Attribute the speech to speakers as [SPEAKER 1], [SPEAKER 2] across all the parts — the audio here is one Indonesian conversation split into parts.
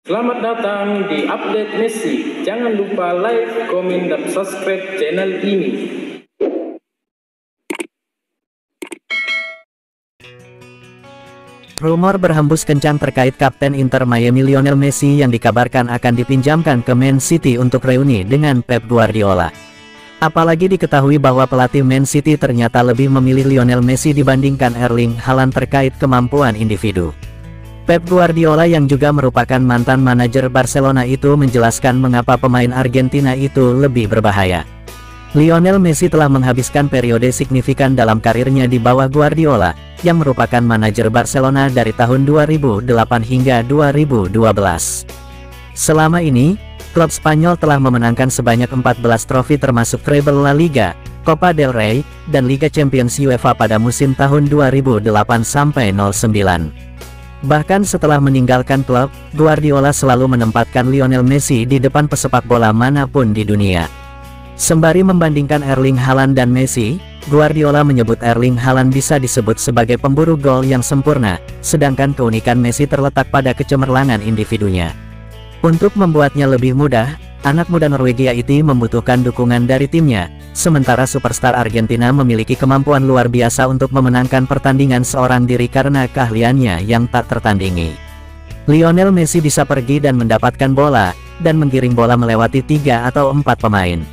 [SPEAKER 1] Selamat datang di Update Messi. Jangan lupa like, komen, dan subscribe channel ini.
[SPEAKER 2] Rumor berhembus kencang terkait Kapten Inter Miami Lionel Messi yang dikabarkan akan dipinjamkan ke Man City untuk reuni dengan Pep Guardiola. Apalagi diketahui bahwa pelatih Man City ternyata lebih memilih Lionel Messi dibandingkan Erling Haaland terkait kemampuan individu. Pep Guardiola yang juga merupakan mantan manajer Barcelona itu menjelaskan mengapa pemain Argentina itu lebih berbahaya. Lionel Messi telah menghabiskan periode signifikan dalam karirnya di bawah Guardiola, yang merupakan manajer Barcelona dari tahun 2008 hingga 2012. Selama ini, klub Spanyol telah memenangkan sebanyak 14 trofi termasuk treble La Liga, Copa del Rey, dan Liga Champions UEFA pada musim tahun 2008-09. Bahkan setelah meninggalkan klub, Guardiola selalu menempatkan Lionel Messi di depan pesepak bola manapun di dunia. Sembari membandingkan Erling Haaland dan Messi, Guardiola menyebut Erling Haaland bisa disebut sebagai pemburu gol yang sempurna, sedangkan keunikan Messi terletak pada kecemerlangan individunya. Untuk membuatnya lebih mudah, anak muda Norwegia itu membutuhkan dukungan dari timnya, sementara superstar Argentina memiliki kemampuan luar biasa untuk memenangkan pertandingan seorang diri karena keahliannya yang tak tertandingi. Lionel Messi bisa pergi dan mendapatkan bola, dan menggiring bola melewati 3 atau 4 pemain.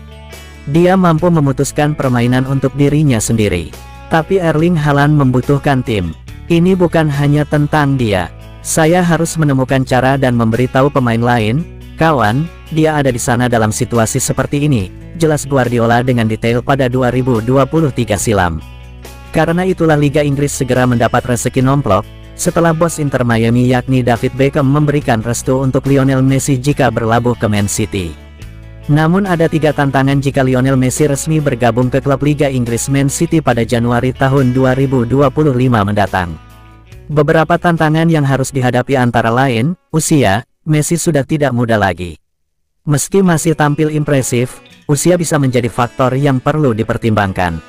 [SPEAKER 2] Dia mampu memutuskan permainan untuk dirinya sendiri. Tapi Erling Haaland membutuhkan tim. Ini bukan hanya tentang dia. Saya harus menemukan cara dan memberitahu pemain lain, kawan, dia ada di sana dalam situasi seperti ini, jelas Guardiola dengan detail pada 2023 silam. Karena itulah Liga Inggris segera mendapat rezeki nomplok, setelah bos Inter Miami yakni David Beckham memberikan restu untuk Lionel Messi jika berlabuh ke Man City. Namun ada 3 tantangan jika Lionel Messi resmi bergabung ke klub Liga Inggris Man City pada Januari tahun 2025 mendatang. Beberapa tantangan yang harus dihadapi antara lain, usia, Messi sudah tidak muda lagi. Meski masih tampil impresif, usia bisa menjadi faktor yang perlu dipertimbangkan.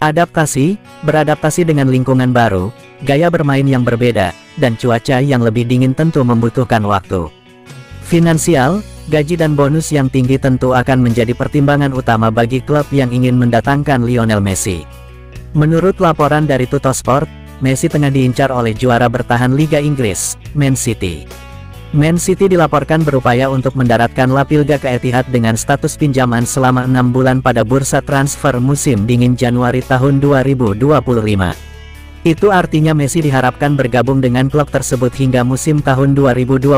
[SPEAKER 2] Adaptasi, beradaptasi dengan lingkungan baru, gaya bermain yang berbeda, dan cuaca yang lebih dingin tentu membutuhkan waktu. Finansial, gaji dan bonus yang tinggi tentu akan menjadi pertimbangan utama bagi klub yang ingin mendatangkan Lionel Messi. Menurut laporan dari Tuttosport, Messi tengah diincar oleh juara bertahan Liga Inggris, Man City. Man City dilaporkan berupaya untuk mendaratkan La Pilga ke Etihad dengan status pinjaman selama 6 bulan pada bursa transfer musim dingin Januari tahun 2025. Itu artinya Messi diharapkan bergabung dengan klub tersebut hingga musim tahun 2024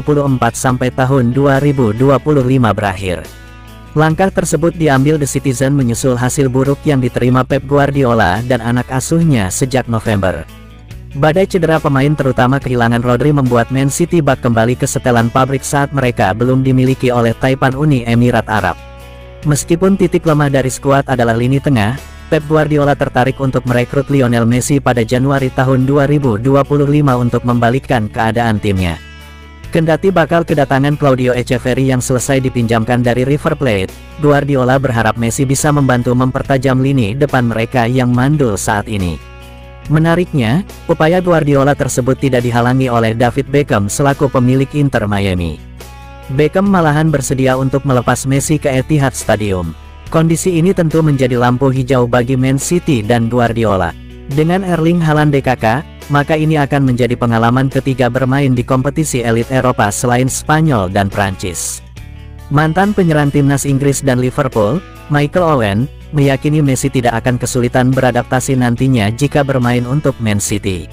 [SPEAKER 2] sampai tahun 2025 berakhir. Langkah tersebut diambil The Citizen menyusul hasil buruk yang diterima Pep Guardiola dan anak asuhnya sejak November. Badai cedera pemain terutama kehilangan Rodri membuat Man City bak kembali ke setelan pabrik saat mereka belum dimiliki oleh Taipan Uni Emirat Arab. Meskipun titik lemah dari skuad adalah lini tengah, Pep Guardiola tertarik untuk merekrut Lionel Messi pada Januari tahun 2025 untuk membalikkan keadaan timnya. Kendati bakal kedatangan Claudio Echeverri yang selesai dipinjamkan dari River Plate, Guardiola berharap Messi bisa membantu mempertajam lini depan mereka yang mandul saat ini. Menariknya, upaya Guardiola tersebut tidak dihalangi oleh David Beckham selaku pemilik Inter Miami. Beckham malahan bersedia untuk melepas Messi ke Etihad Stadium. Kondisi ini tentu menjadi lampu hijau bagi Man City dan Guardiola. Dengan Erling Haaland DKK, maka ini akan menjadi pengalaman ketiga bermain di kompetisi elit Eropa selain Spanyol dan Prancis. Mantan penyerang timnas Inggris dan Liverpool, Michael Owen, meyakini Messi tidak akan kesulitan beradaptasi nantinya jika bermain untuk Man City.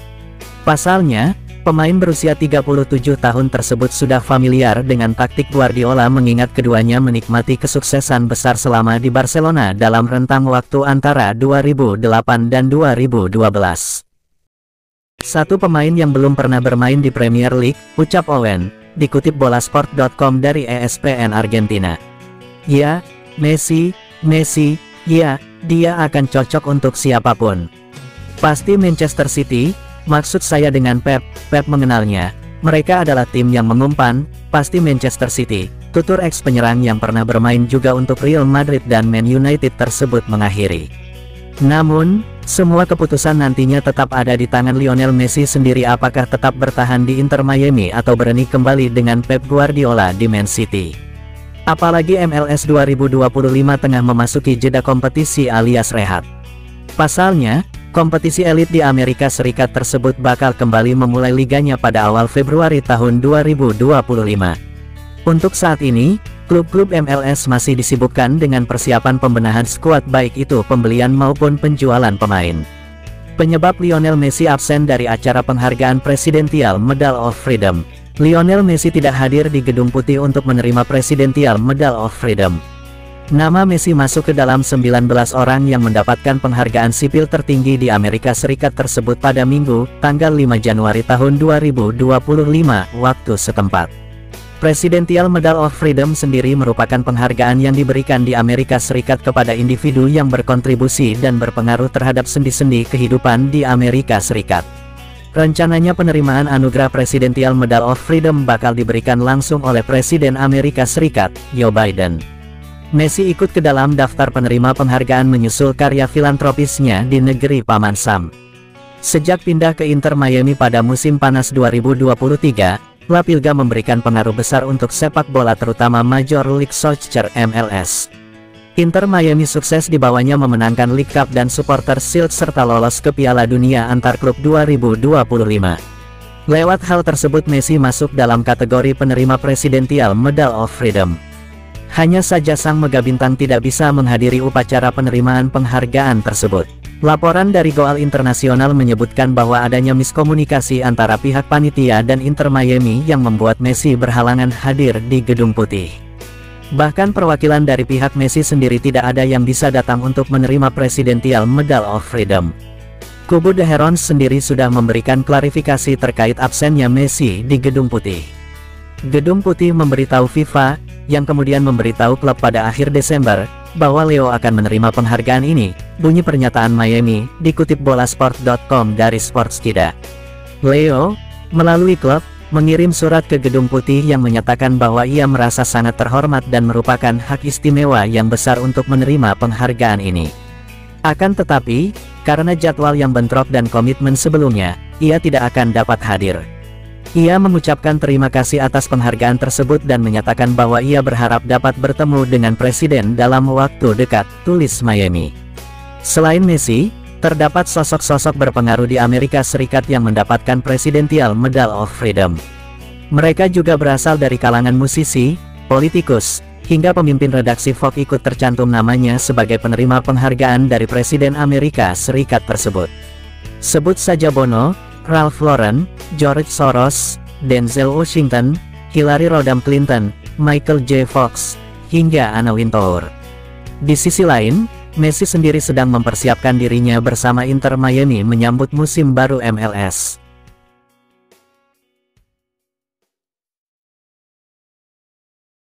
[SPEAKER 2] Pasalnya, pemain berusia 37 tahun tersebut sudah familiar dengan taktik Guardiola mengingat keduanya menikmati kesuksesan besar selama di Barcelona dalam rentang waktu antara 2008 dan 2012. Satu pemain yang belum pernah bermain di Premier League, ucap Owen, dikutip bolasport.com dari ESPN Argentina. Ya, Messi, ya, dia akan cocok untuk siapapun. Pasti Manchester City, maksud saya dengan Pep mengenalnya. Mereka adalah tim yang mengumpan, pasti Manchester City, tutur ex penyerang yang pernah bermain juga untuk Real Madrid dan Man United tersebut mengakhiri. Namun, semua keputusan nantinya tetap ada di tangan Lionel Messi sendiri, apakah tetap bertahan di Inter Miami atau berani kembali dengan Pep Guardiola di Man City. Apalagi MLS 2025 tengah memasuki jeda kompetisi alias rehat. Pasalnya, kompetisi elit di Amerika Serikat tersebut bakal kembali memulai liganya pada awal Februari tahun 2025. Untuk saat ini, klub-klub MLS masih disibukkan dengan persiapan pembenahan skuad, baik itu pembelian maupun penjualan pemain. Penyebab Lionel Messi absen dari acara penghargaan Presidential Medal of Freedom. Lionel Messi tidak hadir di Gedung Putih untuk menerima Presidential Medal of Freedom. Nama Messi masuk ke dalam 19 orang yang mendapatkan penghargaan sipil tertinggi di Amerika Serikat tersebut pada Minggu, tanggal 5 Januari tahun 2025 waktu setempat. Presidential Medal of Freedom sendiri merupakan penghargaan yang diberikan di Amerika Serikat kepada individu yang berkontribusi dan berpengaruh terhadap sendi-sendi kehidupan di Amerika Serikat. Rencananya penerimaan anugerah Presidential Medal of Freedom bakal diberikan langsung oleh Presiden Amerika Serikat, Joe Biden. Messi ikut ke dalam daftar penerima penghargaan menyusul karya filantropisnya di negeri Paman Sam. Sejak pindah ke Inter Miami pada musim panas 2023, La Pilga memberikan pengaruh besar untuk sepak bola terutama Major League Soccer MLS. Inter Miami sukses dibawanya memenangkan League Cup dan Supporters Shield serta lolos ke Piala Dunia Antar Klub 2025. Lewat hal tersebut Messi masuk dalam kategori penerima Presidential Medal of Freedom. Hanya saja sang mega bintang tidak bisa menghadiri upacara penerimaan penghargaan tersebut. Laporan dari Goal Internasional menyebutkan bahwa adanya miskomunikasi antara pihak panitia dan Inter Miami yang membuat Messi berhalangan hadir di Gedung Putih. Bahkan perwakilan dari pihak Messi sendiri tidak ada yang bisa datang untuk menerima Presidential Medal of Freedom. Kubu The Herons sendiri sudah memberikan klarifikasi terkait absennya Messi di Gedung Putih. Gedung Putih memberitahu FIFA, yang kemudian memberitahu klub pada akhir Desember, bahwa Leo akan menerima penghargaan ini, bunyi pernyataan Miami, dikutip bolasport.com dari Sportskida. Leo, melalui klub, mengirim surat ke Gedung Putih yang menyatakan bahwa ia merasa sangat terhormat dan merupakan hak istimewa yang besar untuk menerima penghargaan ini. Akan tetapi, karena jadwal yang bentrok dan komitmen sebelumnya, ia tidak akan dapat hadir. Ia mengucapkan terima kasih atas penghargaan tersebut dan menyatakan bahwa ia berharap dapat bertemu dengan Presiden dalam waktu dekat, tulis Miami. Selain Messi, terdapat sosok-sosok berpengaruh di Amerika Serikat yang mendapatkan Presidential Medal of Freedom. Mereka juga berasal dari kalangan musisi, politikus, hingga pemimpin redaksi Vogue ikut tercantum namanya sebagai penerima penghargaan dari Presiden Amerika Serikat tersebut. Sebut saja Bono, Ralph Lauren, George Soros, Denzel Washington, Hillary Rodham Clinton, Michael J. Fox, hingga Anna Wintour. Di sisi lain, Messi sendiri sedang mempersiapkan dirinya bersama Inter Miami menyambut musim baru MLS.